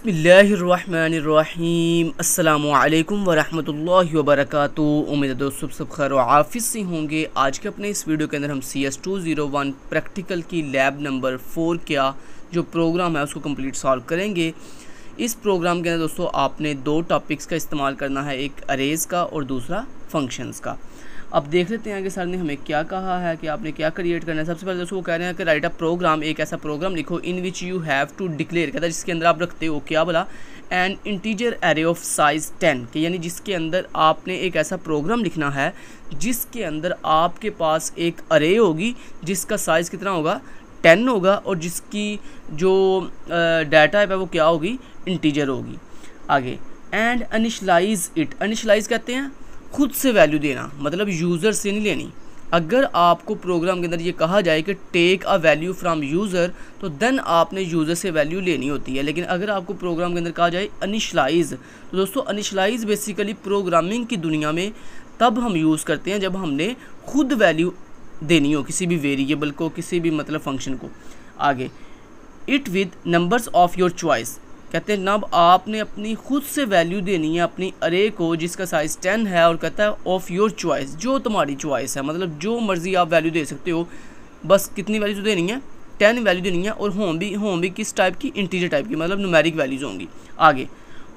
बिस्मिल्लाहिर्रहमानिर्रहीम अस्सलामुअलैकुम वरहमतुल्लाहि वबरकातुहू। उम्मीद है दोस्तों सब खैर आफिस से होंगे। आज के अपने इस वीडियो के अंदर हम CS201 प्रैक्टिकल की लैब नंबर 4 क्या जो प्रोग्राम है उसको कंप्लीट सॉल्व करेंगे। इस प्रोग्राम के अंदर दोस्तों आपने दो टॉपिक्स का इस्तेमाल करना है, एक अरेज का और दूसरा फंक्शंस का। अब देख लेते हैं कि सर ने हमें क्या कहा है कि आपने क्या क्रिएट करना है। सबसे पहले दोस्तों वो कह रहे हैं कि राइट अ प्रोग्राम, एक ऐसा प्रोग्राम लिखो in which you have to declare, कहता है जिसके अंदर आप रखते हो क्या बोला, an integer array of size 10 कि यानी जिसके अंदर आपने एक ऐसा प्रोग्राम लिखना है जिसके अंदर आपके पास एक अरे होगी जिसका साइज़ कितना होगा 10 होगा और जिसकी जो डाटा टाइप है वो क्या होगी, इंटीजर होगी। आगे एंड इनिशियलाइज इट, इनिशियलाइज कहते हैं खुद से वैल्यू देना, मतलब यूज़र से नहीं लेनी। अगर आपको प्रोग्राम के अंदर ये कहा जाए कि take a value from user तो देन आपने यूज़र से वैल्यू लेनी होती है। लेकिन अगर आपको प्रोग्राम के अंदर कहा जाए इनिशियलाइज, तो दोस्तों इनिशियलाइज बेसिकली प्रोग्रामिंग की दुनिया में तब हम यूज़ करते हैं जब हमने खुद वैल्यू देनी हो किसी भी वेरिएबल को, किसी भी मतलब फंक्शन को। आगे it with numbers of your choice, कहते हैं नब आपने अपनी खुद से वैल्यू देनी है अपनी अरे को जिसका साइज़ 10 है, और कहता है ऑफ योर चॉइस, जो तुम्हारी चॉइस है, मतलब जो मर्ज़ी आप वैल्यू दे सकते हो। बस कितनी वैल्यू तो देनी है, 10 वैल्यू देनी है, और होम भी किस टाइप की, इंटीजर टाइप की, मतलब न्यूमेरिक वैल्यूज़ होंगी। आगे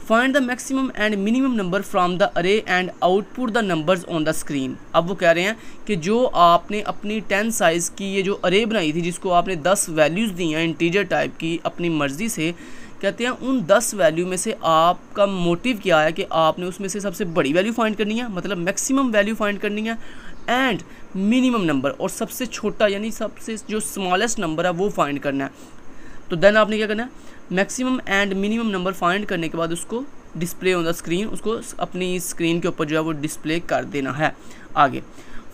find the maximum and minimum number from the array and output the numbers on the screen. अब वो कह रहे हैं कि जो आपने अपनी 10 साइज़ की ये जो अरे बनाई थी जिसको आपने 10 वैल्यूज़ दी हैं इंटीजर टाइप की अपनी मर्ज़ी से, कहते हैं उन 10 वैल्यू में से आपका मोटिव क्या है कि आपने उसमें से सबसे बड़ी वैल्यू फाइंड करनी है, मतलब मैक्सिमम वैल्यू फाइंड करनी है, एंड मिनिमम नंबर, और सबसे छोटा यानी सबसे जो स्मॉलेस्ट नंबर है वो फाइंड करना है। तो देन आपने क्या करना है, maximum and minimum number find करने के बाद उसको डिस्प्ले ऑन द स्क्रीन, उसको अपनी स्क्रीन के ऊपर जो है वो डिस्प्ले कर देना है। आगे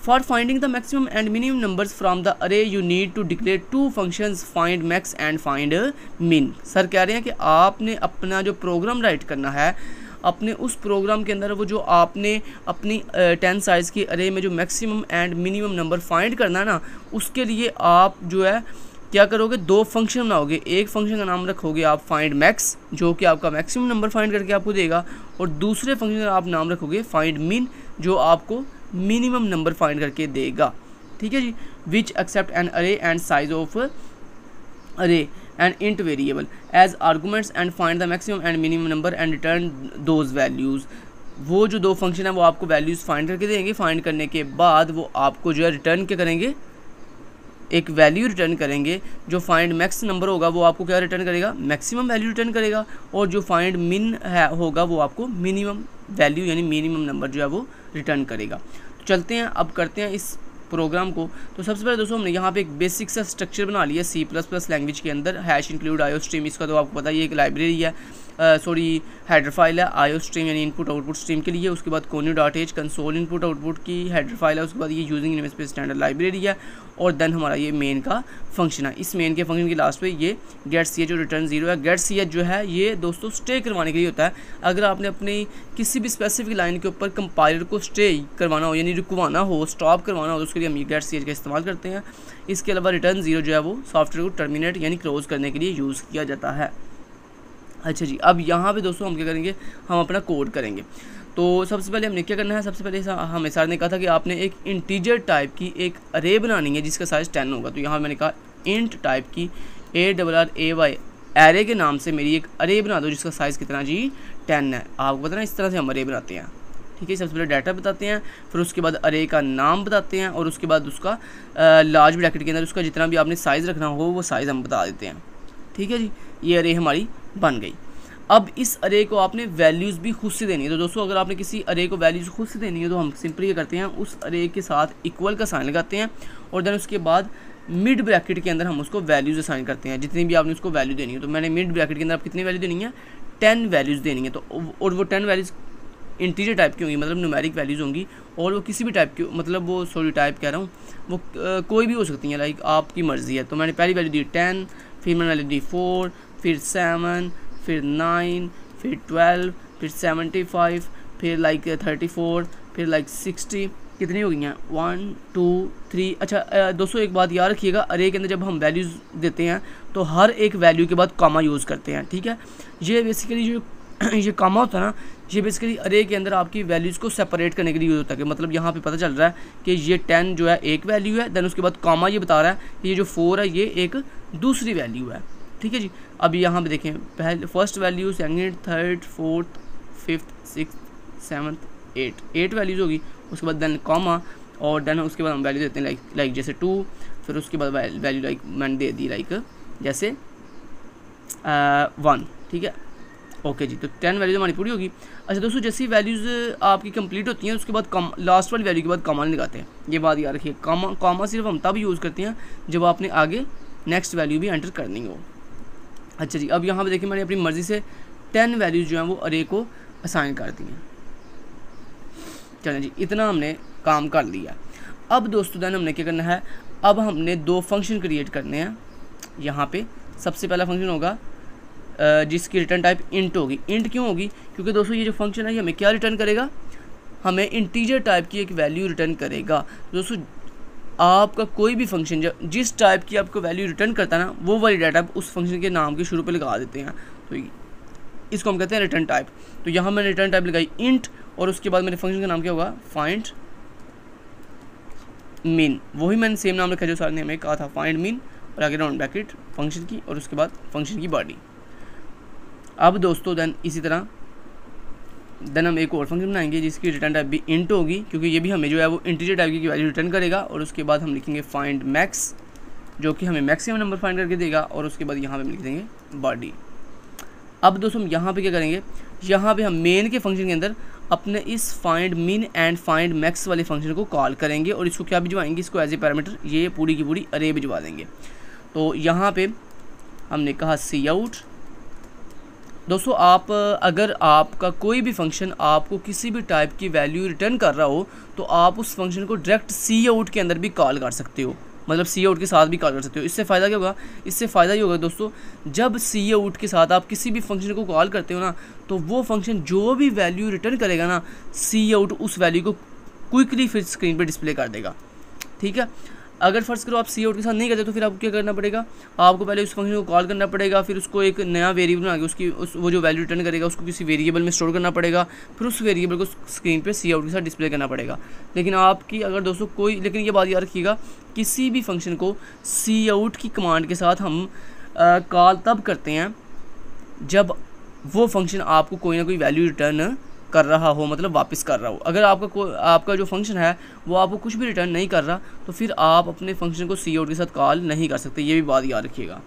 for finding the maximum and minimum numbers from the array you need to declare two functions, find max and find min. Sir कह रहे हैं कि आपने अपना जो प्रोग्राम राइट करना है, अपने उस प्रोग्राम के अंदर वो जो आपने अपनी 10 साइज़ की अरे में जो maximum and minimum number find करना है ना, उसके लिए आप जो है क्या करोगे, दो फंक्शन बनाओगे। एक फंक्शन का नाम रखोगे आप फाइंड मैक्स, जो कि आपका मैक्सिमम नंबर फाइंड करके आपको देगा, और दूसरे फंक्शन का आप नाम रखोगे फाइंड मिन, जो आपको मिनिमम नंबर फाइंड करके देगा। ठीक है जी। Which accept an array and size of array and int variable as arguments and find the maximum and minimum number and return those values. वो जो दो फंक्शन है वो आपको वैल्यूज़ फाइंड करके देंगे। फाइंड करने के बाद वो आपको जो है रिटर्न क्या करेंगे, एक वैल्यू रिटर्न करेंगे। जो फाइंड मैक्स नंबर होगा वो आपको क्या रिटर्न करेगा, मैक्सिमम वैल्यू रिटर्न करेगा, और जो फाइंड मिन है होगा वो आपको मिनिमम वैल्यू यानी मिनिमम नंबर जो है वो रिटर्न करेगा। तो चलते हैं अब करते हैं इस प्रोग्राम को। तो सबसे पहले दोस्तों हमने यहाँ पे एक बेसिक सा स्ट्रक्चर बना लिया C++ लैंग्वेज के अंदर, हैश इंक्लूड आयो स्ट्रीम, इसका तो आपको पता है ये एक लाइब्रेरी है, सॉरी हेडर फाइल है आयो स्ट्रीम यानी इनपुट आउटपुट स्ट्रीम के लिए। उसके बाद conio.h कंसोल इनपुट आउटपुट की हेडर फाइल है। उसके बाद ये यूजिंग नेमस्पेस स्टैंडर्ड लाइब्रेरी है, और देन हमारा ये मेन का फंक्शन है। इस मेन के फंक्शन के लास्ट पे ये गेट ch जो रिटर्न 0 है। गेट ch जो है ये दोस्तों स्टे करवाने के लिए होता है। अगर आपने अपनी किसी भी स्पेसिफिक लाइन के ऊपर कंपाइलर को स्टे करवाना हो यानी रुकवाना हो, स्टॉप करवाना हो, तो उसके लिए हम ये गेट ch का इस्तेमाल करते हैं। इसके अलावा रिटर्न 0 जो है वो सॉफ्टवेयर को टर्मिनेट यानी क्लोज करने के लिए यूज़ किया जाता है। अच्छा जी, अब यहाँ पे दोस्तों हम क्या करेंगे, हम अपना कोड करेंगे। तो सबसे पहले हमने क्या करना है, सबसे पहले हमें सर ने कहा था कि आपने एक इंटीजर टाइप की एक अरे बनानी है जिसका साइज़ 10 होगा। तो यहाँ मैंने कहा इंट टाइप की ARRAY एरे के नाम से मेरी एक अरे बना दो जिसका साइज़ कितना जी 10 है। आपको पता ना इस तरह से हम अरे बनाते हैं। ठीक है, सबसे पहले डाटा बताते हैं, फिर उसके बाद अरे का नाम बताते हैं, और उसके बाद उसका लार्ज ब्रैकेट के अंदर उसका जितना भी आपने साइज़ रखना हो वो साइज़ हम बता देते हैं। ठीक है जी, ये अरे हमारी बन गई। अब इस अरे को आपने वैल्यूज़ भी खुद से देनी है। तो दोस्तों अगर आपने किसी अरे को वैल्यूज़ खुद से देनी है तो हम सिंपली ये करते हैं, उस अरे के साथ इक्वल का साइन लगाते हैं, और देन उसके बाद मिड ब्रैकेट के अंदर हम उसको वैल्यूज़ असाइन करते हैं जितनी भी आपने उसको वैल्यू देनी है। तो मैंने मिड ब्रैकेट के अंदर आप कितनी वैल्यू देनी है, 10 वैल्यूज़ देनी है। तो और वो 10 वैल्यूज़ इंटीजर टाइप की होंगी, मतलब न्यूमेरिक वैल्यूज़ होंगी, और वो किसी भी टाइप की, मतलब वो सॉरी टाइप कह रहा हूँ, वो कोई भी हो सकती हैं, लाइक आपकी मर्ज़ी है। तो मैंने पहली वैल्यू दी 10, फिर मैंने वैल्यू दी 4, फिर 7, फिर 9, फिर 12, फिर 75, फिर लाइक 34, फिर लाइक 60, कितनी हो गई हैं 1 2 3। अच्छा दोस्तों एक बात याद रखिएगा, अरे के अंदर जब हम वैल्यूज़ देते हैं तो हर एक वैल्यू के बाद कामा यूज़ करते हैं, ठीक है। ये बेसिकली जो ये कामा होता है ना, ये बेसिकली अरे के अंदर आपकी वैल्यूज़ को सेपरेट करने के लिए यूज़ होता है। मतलब यहाँ पे पता चल रहा है कि ये 10 जो है एक वैल्यू है, देन उसके बाद कामा ये बता रहा है कि ये जो 4 है ये एक दूसरी वैल्यू है, ठीक है जी। अब यहाँ पे देखें, पहले first value, second, third, fourth, fifth, six, seventh, 8 values होगी। उसके बाद देन कॉमा, और देन उसके बाद हम वैल्यू देते हैं लाइक जैसे 2, फिर उसके बाद वैल्यू लाइक मैंने दे दी लाइक जैसे 1, ठीक है। ओके जी, तो 10 वैल्यूज हमारी पूरी होगी। अच्छा दोस्तों, जैसी वैल्यूज़ आपकी कंप्लीट होती हैं उसके बाद लास्ट वाली वैल्यू के बाद कॉमा नहीं लगाते हैं, ये बात याद रखिए। कॉमा सिर्फ हम तब यूज़ करते हैं जब आपने आगे नेक्स्ट वैल्यू भी एंटर करनी हो। अच्छा जी, अब यहाँ पे देखिए मैंने अपनी मर्ज़ी से 10 वैल्यूज़ जो हैं वो अरे को असाइन कर दी हैं। चलें जी, इतना हमने काम कर लिया। अब दोस्तों देन हमने क्या करना है, अब हमने 2 फंक्शन क्रिएट करने हैं। यहाँ पे सबसे पहला फंक्शन होगा जिसकी रिटर्न टाइप इंट होगी। इंट क्यों होगी? क्योंकि दोस्तों ये जो फंक्शन है ये हमें क्या रिटर्न करेगा, हमें इंटीजर टाइप की एक वैल्यू रिटर्न करेगा। दोस्तों आपका कोई भी फंक्शन जिस टाइप की आपको वैल्यू रिटर्न करता है ना, वो वाली डाटा उस फंक्शन के नाम के शुरू पे लगा देते हैं, तो इसको हम कहते हैं रिटर्न टाइप। तो यहाँ मैंने रिटर्न टाइप लगाई इंट, और उसके बाद मेरे फंक्शन का नाम क्या होगा, फाइंड मीन। वही मैंने सेम नाम रखा जो सर ने हमें कहा था, फाइंड मीन, और आगे राउंड ब्रैकेट फंक्शन की, और उसके बाद फंक्शन की बॉडी। अब दोस्तों देन इसी तरह देन हम एक और फंक्शन बनाएंगे जिसकी रिटर्न टाइप भी इंट होगी, क्योंकि ये भी हमें जो है वो इंटीजर टाइप की वैल्यू रिटर्न करेगा। और उसके बाद हम लिखेंगे फाइंड मैक्स, जो कि हमें मैक्सिमम नंबर फाइंड करके देगा, और उसके बाद यहाँ पे हम लिख देंगे बॉडी। अब दोस्तों हम यहाँ पे क्या करेंगे, यहाँ पे हम मेन के फंक्शन के अंदर अपने इस फाइंड मिन एंड फाइंड मैक्स वाले फंक्शन को कॉल करेंगे, और इसको क्या भिजवाएंगे, इसको एज ए पैरामीटर ये पूरी की पूरी अरे भिजवा देंगे। तो यहाँ पे हमने कहा सी आउट। दोस्तों आप अगर आपका कोई भी फंक्शन आपको किसी भी टाइप की वैल्यू रिटर्न कर रहा हो, तो आप उस फंक्शन को डायरेक्ट सी आउट के अंदर भी कॉल कर सकते हो, मतलब सी आउट के साथ भी कॉल कर सकते हो। इससे फ़ायदा क्या होगा, इससे फ़ायदा ये होगा दोस्तों, जब सी आउट के साथ आप किसी भी फंक्शन को कॉल करते हो ना, तो वो फंक्शन जो भी वैल्यू रिटर्न करेगा ना, सी आउट उस वैल्यू को क्विकली फिर स्क्रीन पर डिस्प्ले कर देगा, ठीक है। अगर फर्स्ट करो आप सी आउट के साथ नहीं करते, तो फिर आपको क्या करना पड़ेगा, आपको पहले उस फंक्शन को कॉल करना पड़ेगा, फिर उसको एक नया वेरिएबल बना के वो जो वैल्यू रिटर्न करेगा उसको किसी वेरिएबल में स्टोर करना पड़ेगा, फिर उस वेरिएबल को स्क्रीन पे सी आउट के साथ डिस्प्ले करना पड़ेगा। लेकिन आपकी अगर दोस्तों लेकिन ये बात याद रखिएगा, किसी भी फंक्शन को सी आउट की कमांड के साथ हम कॉल तब करते हैं जब वो फंक्शन आपको कोई ना कोई वैल्यू रिटर्न कर रहा हो, मतलब वापस कर रहा हो। अगर आपका जो फंक्शन है वो आपको कुछ भी रिटर्न नहीं कर रहा, तो फिर आप अपने फंक्शन को सी आउट के साथ कॉल नहीं कर सकते, ये भी बात याद रखिएगा।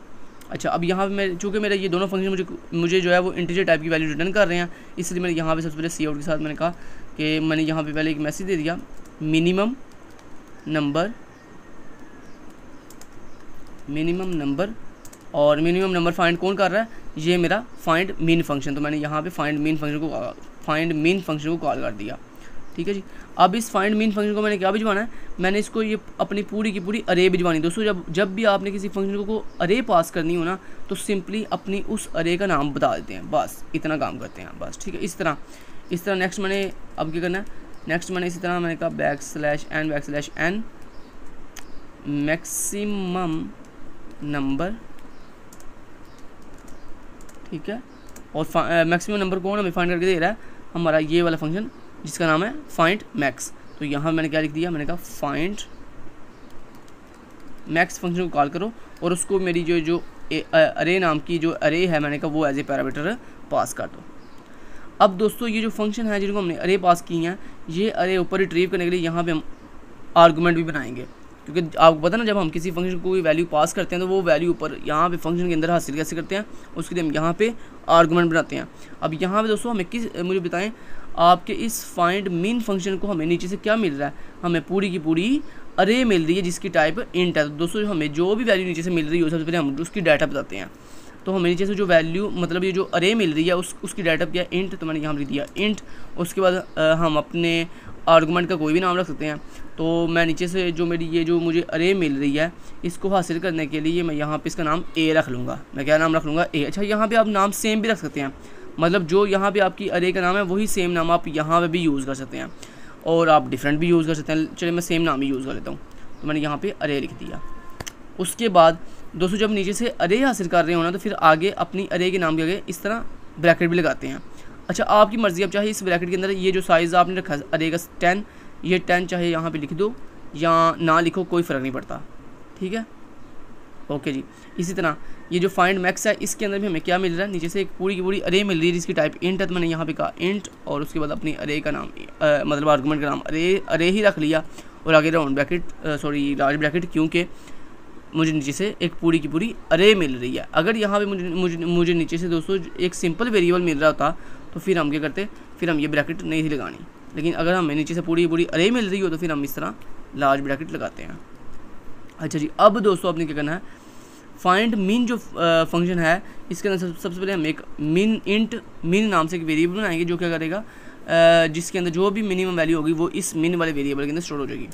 अच्छा, अब यहाँ पे चूँकि मेरे ये दोनों फंक्शन मुझे जो है वो इंटीजर टाइप की वैल्यू रिटर्न कर रहे हैं, इसलिए मैंने यहाँ पे सबसे पहले सी आउट के साथ मैंने कहा कि मैंने यहाँ पे पहले एक मैसेज दे दिया, मिनिमम नंबर, और मिनिमम नंबर फाइंड कौन कर रहा है, ये मेरा फाइंड मीन फंक्शन। तो मैंने यहाँ पे फाइंड मीन फंक्शन को कॉल कर दिया, ठीक है जी। अब इस फाइंड मीन फंक्शन को मैंने क्या भिजवाना है, मैंने इसको ये अपनी पूरी की पूरी अरे भिजवानी। दोस्तों जब भी आपने किसी फंक्शन को अरे पास करनी हो ना, तो सिंपली अपनी उस अरे का नाम बता देते हैं, बस इतना काम करते हैं बस, ठीक है। इस तरह नेक्स्ट मैंने अब क्या करना है, नेक्स्ट मैंने इसी तरह मैंने कहा \n मैक्सिमम नंबर, ठीक है। और मैक्सिमम नंबर कौन हमें फाइंड करके दे रहा है, हमारा ये वाला फंक्शन जिसका नाम है फाइंड मैक्स। तो यहाँ मैंने क्या लिख दिया, मैंने कहा फाइंड मैक्स फंक्शन को कॉल करो, और उसको मेरी जो अरे नाम की जो अरे है मैंने कहा वो एज ए पैरामीटर पास कर दो। अब दोस्तों ये जो फंक्शन है जिनको हमने अरे पास की हैं, ये अरे ऊपर रिट्रीव करने के लिए यहाँ पे हम आर्गूमेंट भी बनाएंगे, क्योंकि आपको पता ना जब हम किसी फंक्शन को कोई वैल्यू पास करते हैं तो वो वैल्यू ऊपर यहाँ पे फंक्शन के अंदर हासिल कैसे करते हैं, उसके लिए हम यहाँ पे आर्गूमेंट बनाते हैं। अब यहाँ पे दोस्तों हमें मुझे बताएं, आपके इस फाइंड मीन फंक्शन को हमें नीचे से क्या मिल रहा है, हमें पूरी की पूरी अरे मिल रही है जिसकी टाइप इंट है। तो दोस्तों हमें जो भी वैल्यू नीचे से मिल रही है सबसे पहले हम उसकी डाटा बताते हैं। तो हमें नीचे से जो वैल्यू मतलब ये जो अरे मिल रही है उसकी डाटा क्या इंट, तो मैंने यहाँ लिख दिया इंट। उसके बाद हम अपने आर्गूमेंट का कोई भी नाम रख सकते हैं। तो मैं नीचे से जो मेरी ये जो मुझे अरे मिल रही है इसको हासिल करने के लिए मैं यहाँ पे इसका नाम ए रख लूँगा। मैं क्या नाम रख लूँगा, ए। अच्छा, यहाँ पे आप नाम सेम भी रख सकते हैं, मतलब जो यहाँ पे आपकी अरे का नाम है वही सेम नाम आप यहाँ पे भी यूज़ कर सकते हैं। और आप डिफरेंट भी यूज़ कर सकते हैं। चलिए मैं सेम नाम ही यूज़ कर लेता हूँ। तो मैंने यहाँ पे अरे लिख दिया। उसके बाद दोस्तों जब नीचे से अरे हासिल कर रहे हो ना तो फिर आगे अपनी अरे के नाम के आगे इस तरह ब्रैकेट भी लगाते हैं। अच्छा आपकी मर्ज़ी, आप चाहे इस ब्रैकेट के अंदर ये जो साइज़ आपने रखा है अरे का 10, ये 10 चाहे यहाँ पे लिख दो या ना लिखो, कोई फ़र्क नहीं पड़ता, ठीक है। ओके जी। इसी तरह ये जो फाइंड मैक्स है इसके अंदर भी हमें क्या मिल रहा है, नीचे से एक पूरी की पूरी अरे मिल रही है जिसकी टाइप इंट है। तो मैंने यहाँ पे कहा इंट और उसके बाद अपनी अरे का नाम मतलब आर्गुमेंट का नाम अरे ही रख लिया और आगे round bracket sorry large bracket, क्योंकि मुझे नीचे से एक पूरी की पूरी अरे मिल रही है। अगर यहाँ पे मुझे नीचे से दोस्तों एक सिंपल वेरिएबल मिल रहा होता तो फिर हम क्या करते, फिर हम ये ब्रैकेट नहीं थी लगानी। लेकिन अगर हमें नीचे से पूरी पूरी अरे मिल रही हो तो फिर हम इस तरह लार्ज ब्रैकेट लगाते हैं। अच्छा जी, अब दोस्तों आपने क्या करना है, फाइंड मिन जो फंक्शन है इसके अंदर सबसे पहले हम एक मिन इंट मिन नाम से एक वेरिएबल बनाएंगे जो क्या करेगा जिसके अंदर जो भी मिनिमम वैल्यू होगी वो इस मिन वाले वेरिएबल के अंदर स्टोर हो जाएगी।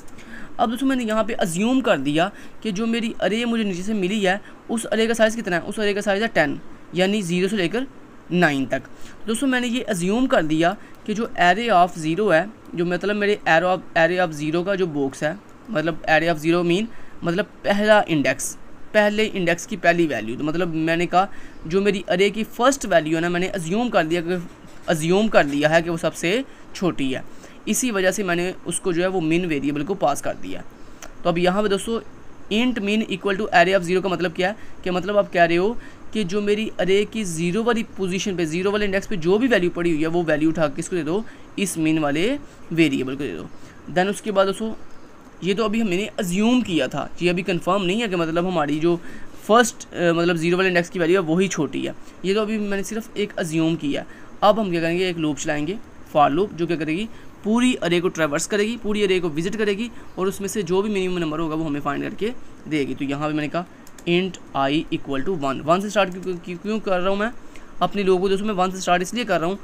अब दोस्तों मैंने यहाँ पे अज्यूम कर दिया कि जो मेरी अरे मुझे नीचे से मिली है उस अरे का साइज़ कितना है, उस अरे का साइज़ है 10, यानी 0 से लेकर 9 तक। दोस्तों मैंने ये अज्यूम कर दिया कि जो एरे ऑफ 0 है, जो मतलब मेरे एरे ऑफ 0 का जो बॉक्स है, मतलब एरे ऑफ 0 मीन मतलब पहला इंडेक्स, पहले इंडेक्स की पहली वैल्यू। तो मतलब मैंने कहा जो मेरी अरे की फ़र्स्ट वैल्यू है ना, मैंने अज्यूम कर लिया है कि वो सबसे छोटी है। इसी वजह से मैंने उसको जो है वो मिन वेरिएबल को पास कर दिया। तो अब यहाँ पे दोस्तों इंट मिन इक्वल टू एरे ऑफ 0 का मतलब क्या है, कि मतलब आप कह रहे हो कि जो मेरी अरे की 0 वाली पोजीशन पे, 0 वाले इंडेक्स पे जो भी वैल्यू पड़ी हुई है वो वैल्यू उठा के किसको दे दो, इस मिन वाले वेरिएबल को दे दो। देन उसके बाद दोस्तों ये तो अभी मैंने अज्यूम किया था, ये अभी कंफर्म नहीं है कि मतलब हमारी जो फर्स्ट मतलब 0 वाले इंडेक्स की वैल्यू है वही छोटी है, ये तो अभी मैंने सिर्फ एक अज्यूम किया। अब हम क्या करेंगे, एक लूप चलाएंगे, फॉर लूप, जो क्या करेगी पूरी अरे को ट्रैवर्स करेगी, पूरी अरे को विजिट करेगी और उसमें से जो भी मिनिमम नंबर होगा वो हमें फाइंड करके देगी। तो यहाँ पे मैंने कहा इंट आई इक्वल टू 1, 1 से स्टार्ट क्यों कर रहा हूँ मैं अपनी लूप को दोस्तों, मैं 1 से स्टार्ट इसलिए कर रहा हूँ।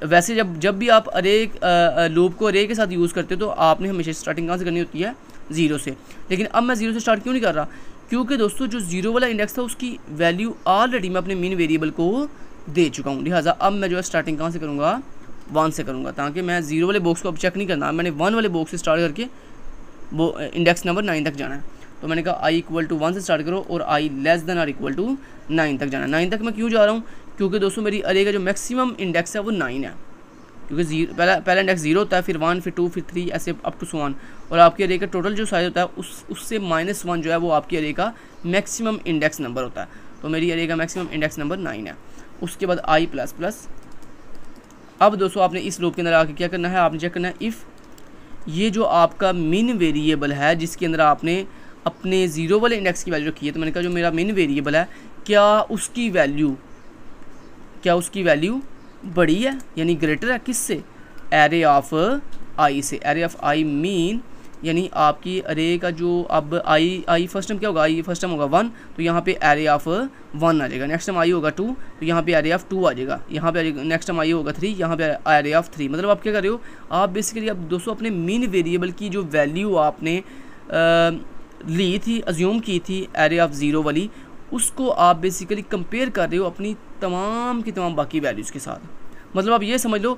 वैसे जब भी आप अरे लूप को अरे के साथ यूज़ करते हो तो आपने हमेशा स्टार्टिंग कहाँ से करनी होती है, 0 से। लेकिन अब मैं 0 से स्टार्ट क्यों नहीं कर रहा, क्योंकि दोस्तों जो 0 वाला इंडेक्स था उसकी वैल्यू ऑलरेडी मैं अपने मिन वेरिएबल को दे चुका हूँ। लिहाजा अब मैं जो है स्टार्टिंग कहाँ से करूँगा, 1 से करूँगा, ताकि मैं 0 वाले बॉक्स को अब चेक नहीं करना, मैंने 1 वाले बॉक्स से स्टार्ट करके वो इंडेक्स नंबर 9 तक जाना है। तो मैंने कहा आई इक्वल टू 1 से स्टार्ट करो और i less than or equal to 9 तक जाना है। 9 तक मैं क्यों जा रहा हूँ, क्योंकि दोस्तों मेरी अरे का जो मैक्सिमम इंडेक्स है वो 9 है, क्योंकि पहला इंडेक्स 0 होता है, फिर 1, फिर 2, फिर 3, ऐसे अप टू 1। और आपके अरे का टोटल जो साइज़ होता है उससे -1 जो है वो आपकी अरे का मैक्सिमम इंडेक्स नंबर होता है। तो मेरी अरे का मैक्सिमम इंडेक्स नंबर 9 है। उसके बाद आई प्लस प्लस। अब दोस्तों आपने इस लूप के अंदर आके क्या करना है, आपने चेक करना है इफ़ ये जो आपका मिन वेरिएबल है जिसके अंदर आपने अपने 0 वाले इंडेक्स की वैल्यू रखी है, तो मैंने कहा जो मेरा मिन वेरिएबल है क्या उसकी वैल्यू बड़ी है, यानी ग्रेटर है किससे, एरे ऑफ आई से। एरे ऑफ आई मीन यानी आपकी अरे का जो अब आई फर्स्ट टाइम क्या होगा, आई फर्स्ट टाइम होगा 1, तो यहाँ पे एरे ऑफ 1 आ जाएगा। नेक्स्ट टाइम आई होगा 2, तो यहाँ पे एरे ऑफ 2 आ जाएगा। यहाँ पे नेक्स्ट टाइम आई होगा 3, यहाँ पे एरे ऑफ 3। मतलब आप क्या कर रहे हो, आप बेसिकली आप दोस्तों अपने मिन वेरिएबल की जो वैल्यू आपने ली थी, अज्यूम की थी एरे ऑफ 0 वाली, उसको आप बेसिकली कंपेयर कर रहे हो अपनी तमाम की तमाम बाकी वैल्यूज़ के साथ। मतलब आप ये समझ लो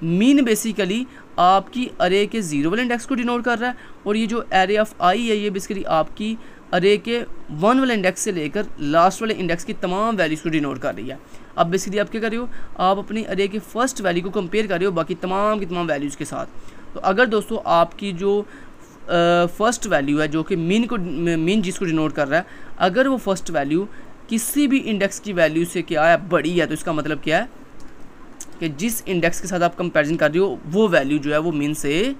मीन बेसिकली आपकी अरे के 0 वाले इंडेक्स को डिनोट कर रहा है और ये जो एरे ऑफ आई है ये बेसिकली आपकी अरे के 1 वाले इंडेक्स से लेकर लास्ट वाले इंडेक्स की तमाम वैल्यूज़ को डिनोट कर रही है। अब बेसिकली आप क्या कर रहे हो, आप अपनी अरे के फर्स्ट वैल्यू को कंपेयर कर रहे हो बाकी तमाम की तमाम वैल्यूज़ के साथ। तो अगर दोस्तों आपकी जो फर्स्ट वैल्यू है जो कि मीन जिसको डिनोट कर रहा है, अगर वो फर्स्ट वैल्यू किसी भी इंडेक्स की वैल्यू से क्या है बड़ी है, तो इसका मतलब क्या है कि जिस इंडेक्स के साथ आप कंपैरिजन कर रहे हो वो वैल्यू जो है वो मीन से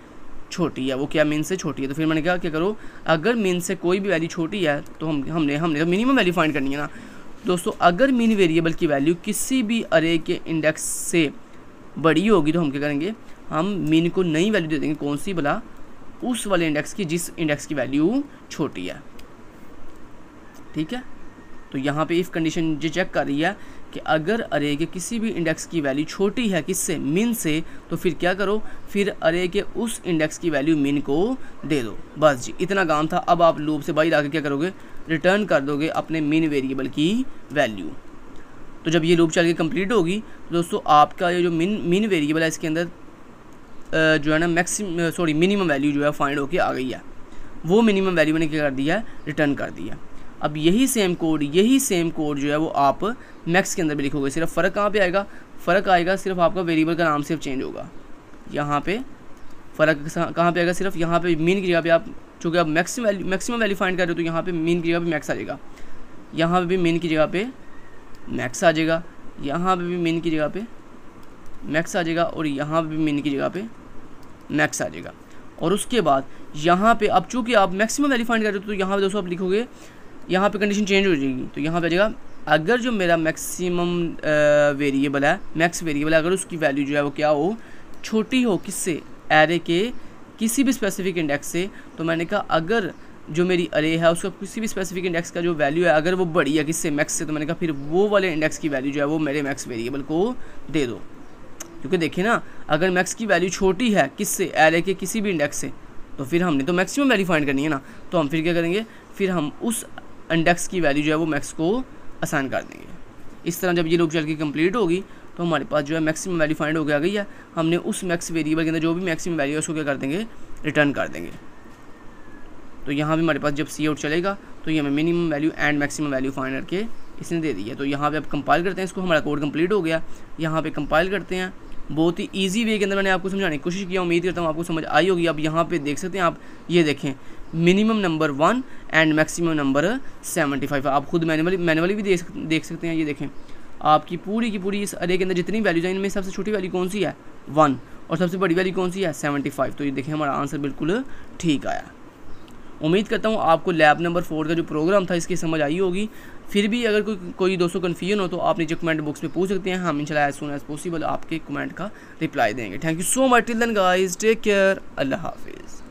छोटी है। वो क्या मीन से छोटी है, तो फिर मैंने कहा क्या करो, अगर मीन से कोई भी वैल्यू छोटी है तो हमने तो मिनिमम वैल्यू फाइंड करनी है ना दोस्तों। अगर मीन वेरिएबल की वैल्यू किसी भी अरे के इंडेक्स से बड़ी होगी तो हम क्या करेंगे, हम मीन को नई वैल्यू दे देंगे, कौन सी भला, उस वाले इंडेक्स की जिस इंडेक्स की वैल्यू छोटी है। ठीक है, तो यहाँ पे इफ़ कंडीशन जो चेक कर रही है कि अगर अरे के किसी भी इंडेक्स की वैल्यू छोटी है किससे, मिन से, तो फिर क्या करो, फिर अरे के उस इंडेक्स की वैल्यू मिन को दे दो। बस जी इतना काम था। अब आप लूप से बाहर आके क्या करोगे, रिटर्न कर दोगे अपने मिन वेरिएबल की वैल्यू। तो जब ये लूप चल के कंप्लीट होगी दोस्तों, आपका ये जो मिन वेरिएबल है इसके अंदर जो है ना मिनिमम वैल्यू जो है फाइंड होके आ गई है, वो मिनिमम वैल्यू मैंने क्या कर दिया है, रिटर्न कर दिया। अब यही सेम कोड जो है वो आप मैक्स के अंदर भी लिखोगे। सिर्फ फ़र्क कहाँ पे आएगा, फ़र्क आएगा सिर्फ आपका वेरिएबल का नाम सिर्फ चेंज होगा। यहाँ पे फ़र्क कहाँ पे आएगा, सिर्फ यहाँ पे मीन की जगह पे आप चूँकि आप मैक्सिमम वैल्यू फाइंड कर रहे हो तो यहाँ पे मीन की जगह पे मैक्स आ जाएगा, यहाँ पे भी मीन की जगह पे मैक्स आ जाएगा, यहाँ पे भी मीन की जगह पे मैक्स आ जाएगा और यहाँ पे भी मीन की जगह पे मैक्स आ जाएगा। और उसके बाद यहाँ पे अब चूँकि आप मैक्सिमम वैल्यू फाइंड कर रहे हो तो यहाँ पे दोस्तों आप लिखोगे, यहाँ पे कंडीशन चेंज हो जाएगी। तो यहाँ पे आ जाएगा अगर जो मेरा मैक्सिमम वेरिएबल है, मैक्स वेरिएबल है, अगर उसकी वैल्यू जो है वो क्या हो, छोटी हो किससे, एरे के किसी भी स्पेसिफिक इंडेक्स से। तो मैंने कहा अगर जो मेरी अरे है उसका किसी भी स्पेसिफिक इंडेक्स का जो वैल्यू है अगर वो बड़ी है किससे, मैक्स से, तो मैंने कहा फिर वो वाले इंडेक्स की वैल्यू जो है वो मेरे मैक्स वेरिएबल को दे दो। क्योंकि देखिए ना, अगर मैक्स की वैल्यू छोटी है किससे, एरे के किसी भी इंडेक्स से, तो फिर हमने तो मैक्सिमम वैल्यू फाइंड करनी है ना। तो हम फिर क्या करेंगे, फिर हम उस इंडेक्स की वैल्यू जो है वो मैक्स को असाइन कर देंगे। इस तरह जब ये लूप चल के कंप्लीट होगी तो हमारे पास जो है मैक्सिमम वैल्यू फाइंड हो के आ गई है। हमने उस मैक्स वेरिएबल के अंदर जो भी मैक्सिमम वैल्यू है उसको क्या कर देंगे, रिटर्न कर देंगे। तो यहाँ भी हमारे पास जब सी आउट चलेगा तो ये हमें minimum value and maximum value find करके इसने दे दी है। तो यहाँ पे अब कंपाइल करते हैं इसको, हमारा कोड कंप्लीट हो गया। यहाँ पे कंपाइल करते हैं, बहुत ही इजी वे के अंदर मैंने आपको समझाने की कोशिश किया, उम्मीद करता हूँ आपको समझ आई होगी। अब यहाँ पे देख सकते हैं आप, ये देखें minimum number 1 and maximum number 75। आप खुद मैनुअली भी देख सकते हैं। ये देखें आपकी पूरी की पूरी इस अरे के अंदर जितनी वैल्यूज हैं इनमें सबसे छोटी वैल्यू कौन सी है, 1, और सबसे बड़ी वैल्यू कौन सी है, 75। तो ये देखें हमारा आंसर बिल्कुल ठीक आया। उम्मीद करता हूँ आपको लैब नंबर 4 का जो प्रोग्राम था इसकी समझ आई होगी। फिर भी अगर कोई दोस्तों कन्फ्यूजन हो तो आप नीचे कमेंट बॉक्स में पूछ सकते हैं, हम इंशाल्लाह एज सून एज पॉसिबल आपके कमेंट का रिप्लाई देंगे। Thank you so much, till then guys, take care, अल्लाह हाफिज़।